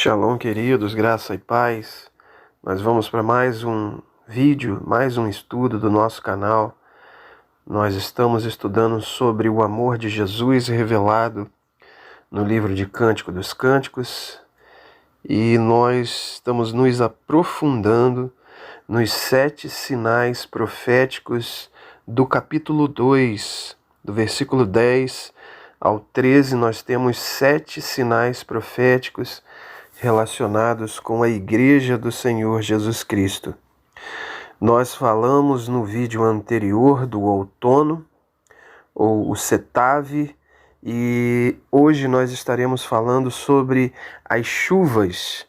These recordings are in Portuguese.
Shalom, queridos, graça e paz. Nós vamos para mais um vídeo, mais um estudo do nosso canal. Nós estamos estudando sobre o amor de Jesus revelado no livro de Cântico dos Cânticos e nós estamos nos aprofundando nos 7 sinais proféticos do capítulo 2, do versículo 10 ao 13. Nós temos 7 sinais proféticos relacionados com a Igreja do Senhor Jesus Cristo. Nós falamos no vídeo anterior do outono, ou o Setave, e hoje nós estaremos falando sobre as chuvas.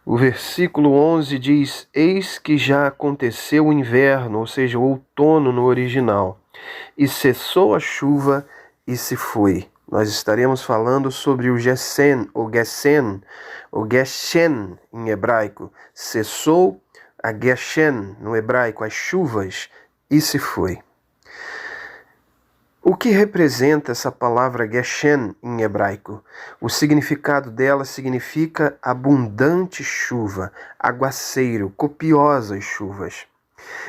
O versículo 11 diz: Eis que já aconteceu o inverno, ou seja, o outono no original, e cessou a chuva e se foi. Nós estaremos falando sobre o Geshen, ou Geshen, ou Geshen em hebraico. Cessou a Geshen no hebraico, as chuvas, e se foi. O que representa essa palavra Geshen em hebraico? O significado dela significa abundante chuva, aguaceiro, copiosas chuvas.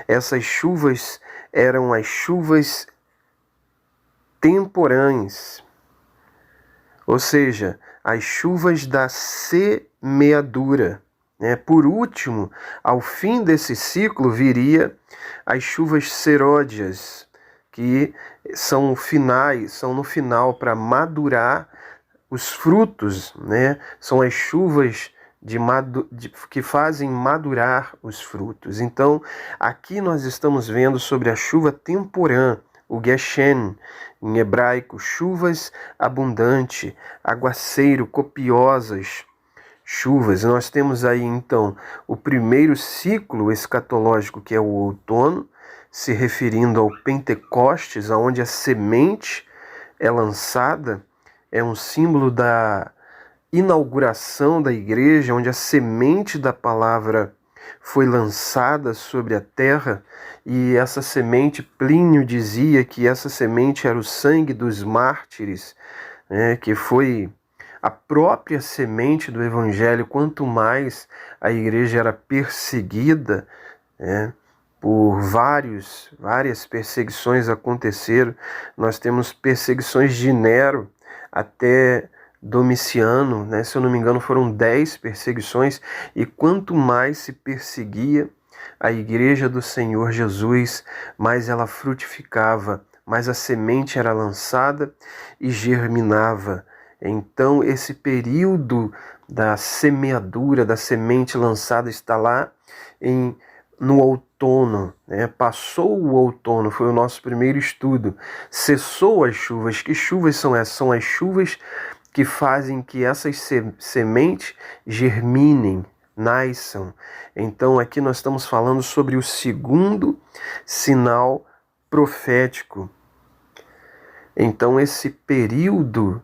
Essas chuvas eram as chuvas temporãs, ou seja, as chuvas da semeadura. Por último, ao fim desse ciclo, viria as chuvas seródias, que são no final para madurar os frutos, São as chuvas que fazem madurar os frutos. Então, aqui nós estamos vendo sobre a chuva temporã, o Geshen, em hebraico, chuvas abundante, aguaceiro, copiosas chuvas. Nós temos aí, então, o primeiro ciclo escatológico, que é o outono, se referindo ao Pentecostes, onde a semente é lançada, é um símbolo da inauguração da igreja, onde a semente da palavra foi lançada sobre a terra, e essa semente, Plínio dizia que essa semente era o sangue dos mártires, que foi a própria semente do evangelho. Quanto mais a igreja era perseguida, por várias perseguições aconteceram. Nós temos perseguições de Nero até Domiciano, se eu não me engano foram 10 perseguições, e quanto mais se perseguia a igreja do Senhor Jesus, mais ela frutificava, mais a semente era lançada e germinava. Então esse período da semeadura, da semente lançada, está lá no outono, Passou o outono, foi o nosso primeiro estudo. Cessou as chuvas. Que chuvas são essas? São as chuvas que fazem que essas sementes germinem, nasçam. Então aqui nós estamos falando sobre o segundo sinal profético. Então esse período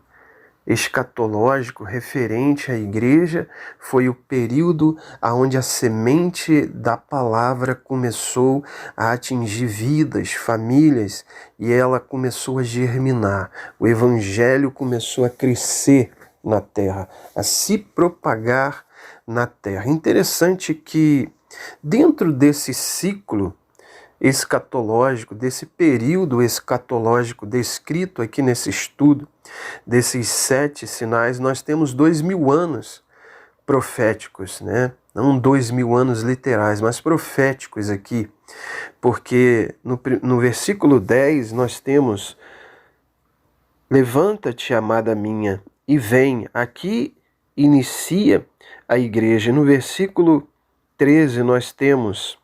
escatológico referente à igreja foi o período onde a semente da palavra começou a atingir vidas, famílias, e ela começou a germinar. O evangelho começou a crescer na terra, a se propagar na terra. Interessante que dentro desse ciclo escatológico, desse período escatológico descrito aqui nesse estudo, desses 7 sinais, nós temos 2000 anos proféticos, Não 2000 anos literais, mas proféticos aqui, porque no versículo 10 nós temos: levanta-te, amada minha, e vem. Aqui inicia a igreja. No versículo 13 nós temos: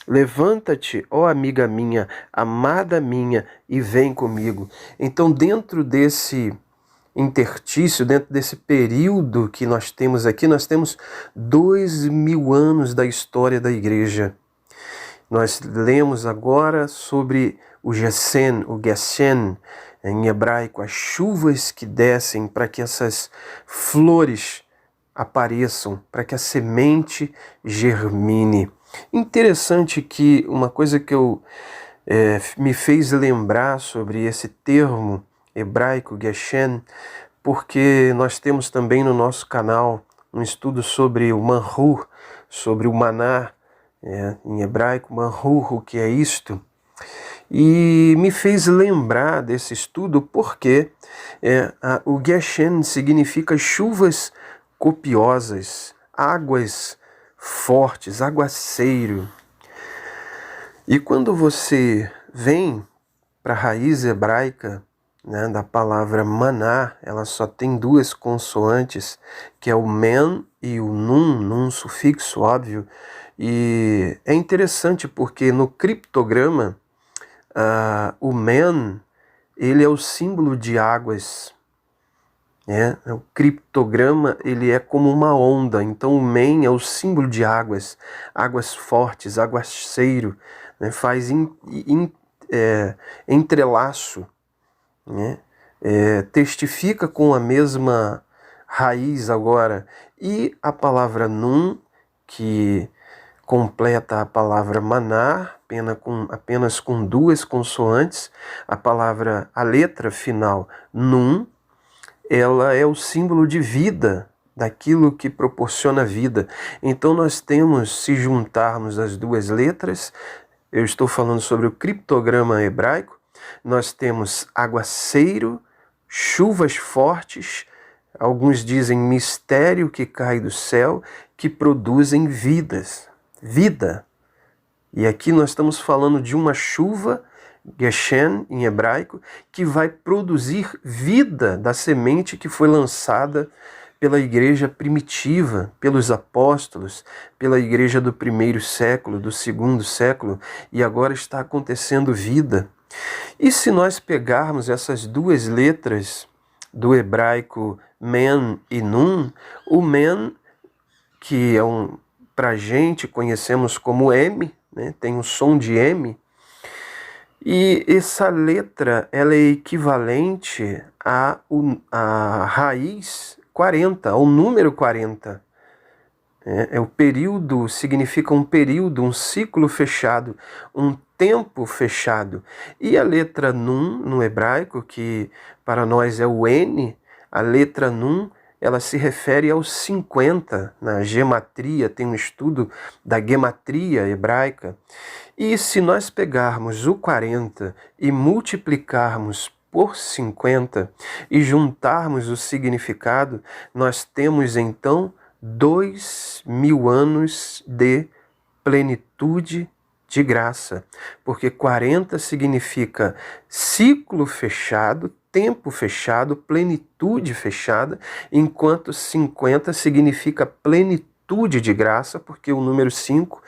levanta-te, ó amiga minha, amada minha, e vem comigo. Então, dentro desse interstício, dentro desse período que nós temos aqui, nós temos 2000 anos da história da igreja. Nós lemos agora sobre o Geshen, em hebraico, as chuvas que descem para que essas flores apareçam, para que a semente germine. Interessante que uma coisa que me fez lembrar sobre esse termo hebraico, Geshen, porque nós temos também no nosso canal um estudo sobre o manhu, sobre o maná, em hebraico, manhu, o que é isto? E me fez lembrar desse estudo porque o Geshen significa chuvas copiosas, águas fortes, aguaceiro. E quando você vem para a raiz hebraica, né, da palavra maná, ela só tem duas consoantes, que é o men e o nun sufixo, óbvio. E é interessante porque no criptograma, o men, ele é o símbolo de águas. O criptograma, ele é como uma onda, então o men é o símbolo de águas, águas fortes, aguaceiro, né? Faz entrelaço, né? Testifica com a mesma raiz agora. E a palavra nun, que completa a palavra maná, apenas com duas consoantes, a letra final nun, ela é o símbolo de vida, daquilo que proporciona vida. Então nós temos, se juntarmos as duas letras, eu estou falando sobre o criptograma hebraico, nós temos aguaceiro, chuvas fortes, alguns dizem mistério que cai do céu, que produzem vida. E aqui nós estamos falando de uma chuva, Geshen em hebraico, que vai produzir vida da semente que foi lançada pela igreja primitiva, pelos apóstolos, pela igreja do primeiro século, do segundo século, e agora está acontecendo vida. E se nós pegarmos essas duas letras do hebraico men e nun, o men, que para a gente conhecemos como M, né, tem um som de M, e essa letra ela é equivalente à raiz 40, ao número 40. O período significa um período, um ciclo fechado, um tempo fechado. E a letra Nun, no hebraico, que para nós é o N, a letra Nun, ela se refere aos 50, na gematria, tem um estudo da gematria hebraica. E se nós pegarmos o 40 e multiplicarmos por 50 e juntarmos o significado, nós temos então 2000 anos de plenitude de graça, porque 40 significa ciclo fechado, tempo fechado, plenitude fechada, enquanto 50 significa plenitude de graça, porque o número 5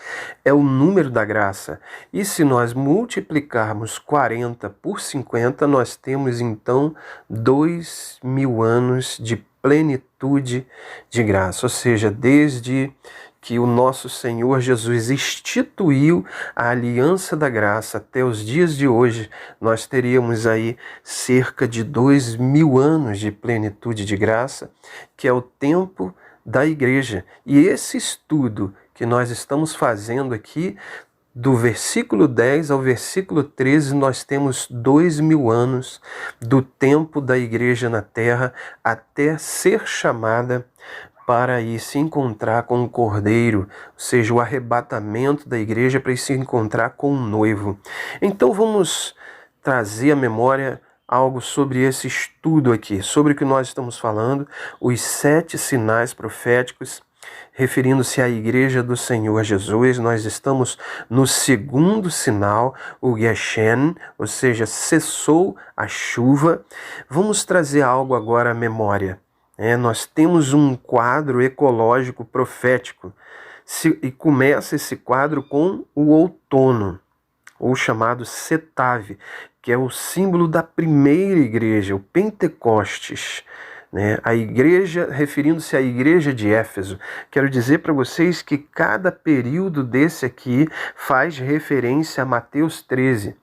é o número da graça. E se nós multiplicarmos 40 por 50, nós temos então 2000 anos de plenitude de graça, ou seja, desde que o nosso Senhor Jesus instituiu a aliança da graça até os dias de hoje, nós teríamos aí cerca de 2000 anos de plenitude de graça, que é o tempo da igreja. E esse estudo que nós estamos fazendo aqui, do versículo 10 ao versículo 13, nós temos 2000 anos do tempo da igreja na terra até ser chamada para ir se encontrar com o Cordeiro, ou seja, o arrebatamento da igreja para ir se encontrar com o noivo. Então vamos trazer à memória algo sobre esse estudo aqui, sobre o que nós estamos falando, os 7 sinais proféticos, referindo-se à igreja do Senhor Jesus. Nós estamos no segundo sinal, o Geshen, ou seja, cessou a chuva. Vamos trazer algo agora à memória. Nós temos um quadro ecológico profético, e começa esse quadro com o outono, ou chamado Setave, que é o símbolo da primeira igreja, o Pentecostes. A igreja, referindo-se à igreja de Éfeso. Quero dizer para vocês que cada período desse aqui faz referência a Mateus 13,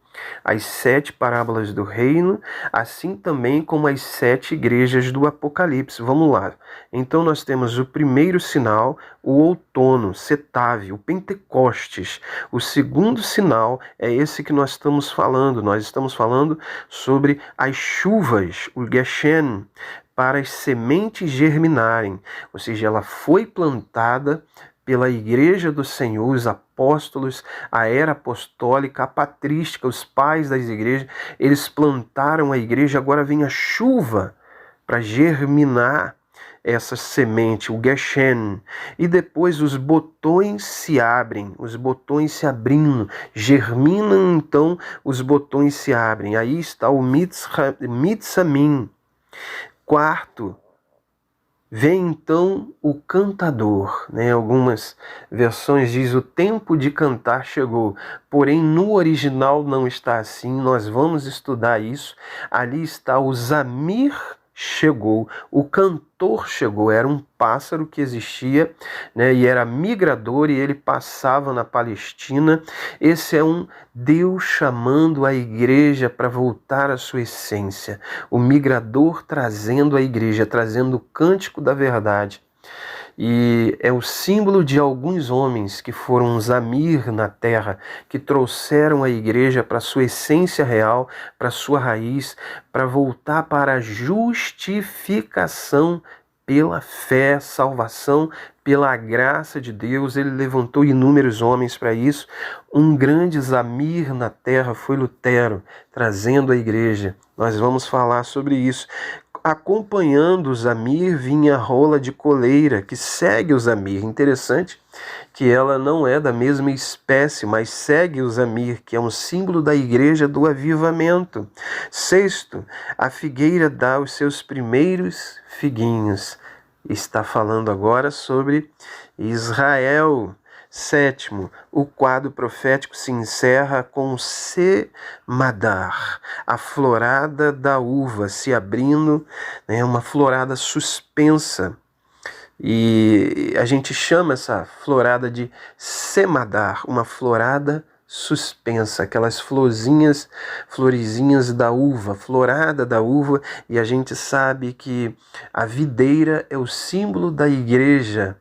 as 7 parábolas do reino, assim também como as 7 igrejas do Apocalipse. Vamos lá. Então nós temos o primeiro sinal, o outono, Setave, o Pentecostes. O segundo sinal é esse que nós estamos falando. Nós estamos falando sobre as chuvas, o Geshen, para as sementes germinarem. Ou seja, ela foi plantada pela Igreja do Senhor, os apóstolos, a era apostólica, a patrística, os pais das igrejas, eles plantaram a igreja, agora vem a chuva para germinar essa semente, o Geshen, e depois os botões se abrem, os botões se abrindo, germinam então, os botões se abrem, aí está o Mitzamim. Quarto, vem então o cantador, né? Algumas versões diz o tempo de cantar chegou, porém no original não está assim, nós vamos estudar isso. Ali está o Zamir chegou, o cantor chegou, era um pássaro que existia, né, e era migrador e ele passava na Palestina. Esse é um Deus chamando a igreja para voltar à sua essência, o migrador trazendo a igreja, trazendo o cântico da verdade. E é o símbolo de alguns homens que foram Zamir na terra, que trouxeram a igreja para sua essência real, para sua raiz, para voltar para a justificação pela fé, salvação pela graça de Deus. Ele levantou inúmeros homens para isso. Um grande Zamir na terra foi Lutero, trazendo a igreja. Nós vamos falar sobre isso. Acompanhando o Zamir vinha a rola de coleira, que segue o Zamir. Interessante que ela não é da mesma espécie, mas segue o Zamir, que é um símbolo da igreja do avivamento. Sexto, a figueira dá os seus primeiros figuinhos. Está falando agora sobre Israel. Sétimo, o quadro profético se encerra com Semadar, a florada da uva se abrindo, né, uma florada suspensa. E a gente chama essa florada de Semadar, uma florada suspensa, aquelas florezinhas da uva, florada da uva, e a gente sabe que a videira é o símbolo da igreja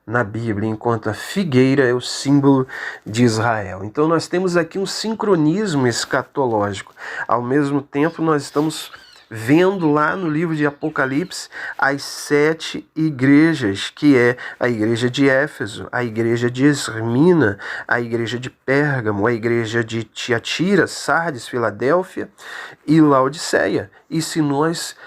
na Bíblia, enquanto a figueira é o símbolo de Israel. Então nós temos aqui um sincronismo escatológico. Ao mesmo tempo nós estamos vendo lá no livro de Apocalipse as 7 igrejas, que é a igreja de Éfeso, a igreja de Esmirna, a igreja de Pérgamo, a igreja de Tiatira, Sardes, Filadélfia e Laodiceia. E se nós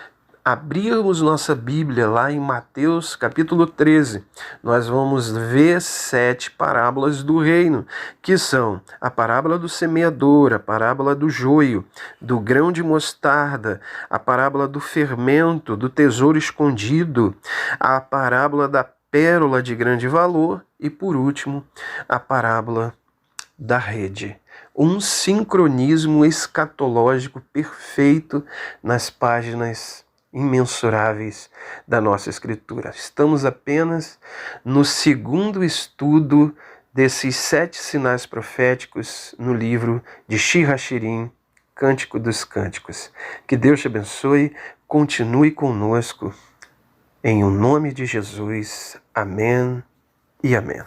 abrirmos nossa Bíblia lá em Mateus capítulo 13, nós vamos ver 7 parábolas do reino, que são a parábola do semeador, a parábola do joio, do grão de mostarda, a parábola do fermento, do tesouro escondido, a parábola da pérola de grande valor e, por último, a parábola da rede. Um sincronismo escatológico perfeito nas páginas imensuráveis da nossa Escritura. Estamos apenas no segundo estudo desses 7 sinais proféticos no livro de Shir HaShirim, Cântico dos Cânticos. Que Deus te abençoe, continue conosco, em o nome de Jesus. Amém e amém.